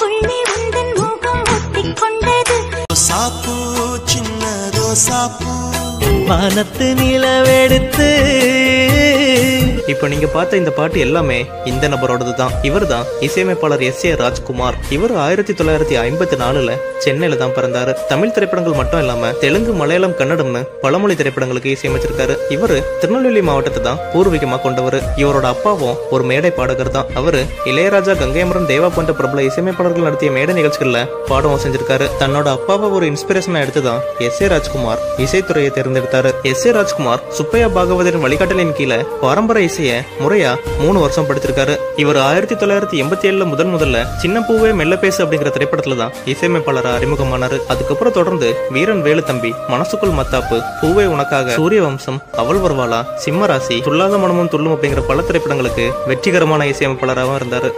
உள்ளே உந்தன் முகம் ஒட்டிக்கொண்டது. ரோசாப்பூ சின்ன ரோசாப்பூ வானத்து நிலவெடுத்து. இப்ப நீங்க பார்த்த இந்த பாட்டு எல்லாமே இந்த நபரோடது தான். இவர் தான் இசையமைப்பாளர் S.A. ராஜ்குமார். இவர் 1954 சென்னையில தான் பிறந்தாரு. தமிழ் திரைப்படங்கள் மட்டும் இல்லாம தெலுங்கு, மலையாளம், கன்னடம்னு பலமொழி திரைப்படங்களுக்கு இசையமைச்சிருக்காரு. இவரு திருநெல்வேலி மாவட்டத்தை தான் பூர்வீகமா கொண்டவர். இவரோட அப்பாவும் ஒரு மேடை பாடகர் தான். அவரு இளையராஜா, கங்கை அமரன், தேவா போன்ற பிரபல இசையமைப்பாளர்கள் நடத்திய மேடை நிகழ்ச்சிகள்ல பாடவும் செஞ்சிருக்காரு. தன்னோட அப்பாவை ஒரு இன்ஸ்பிரேஷனா எடுத்துதான் S.A. ராஜ்குமார் இசைத்துறையை தேர்ந்தெடுத்தாரு. S.A. ராஜ்குமார் சுப்பையா பாகவதரின் வழிகாட்டலின் கீழே பாரம்பரிய இசைய முறையா 3 வருஷம் படிச்சிருக்காரு. இவர் 1987 முதல்ல சின்ன பூவே மெல்ல பேசு அப்படிங்கிற திரைப்படத்துல தான் இசையமைப்பாளரா அறிமுகமானாரு. அதுக்கப்புறம் தொடர்ந்து வீரன் வேலு தம்பி, மனசுக்குள் மத்தாப்பு, பூவே உனக்காக, சூரிய வம்சம், அவள் வருவாளா, சிம்மராசி, துல்லாத மனமும் துள்ளும் அப்படிங்கிற பல திரைப்படங்களுக்கு வெற்றிகரமான இசையமைப்பாளராகவும் இருந்தாரு.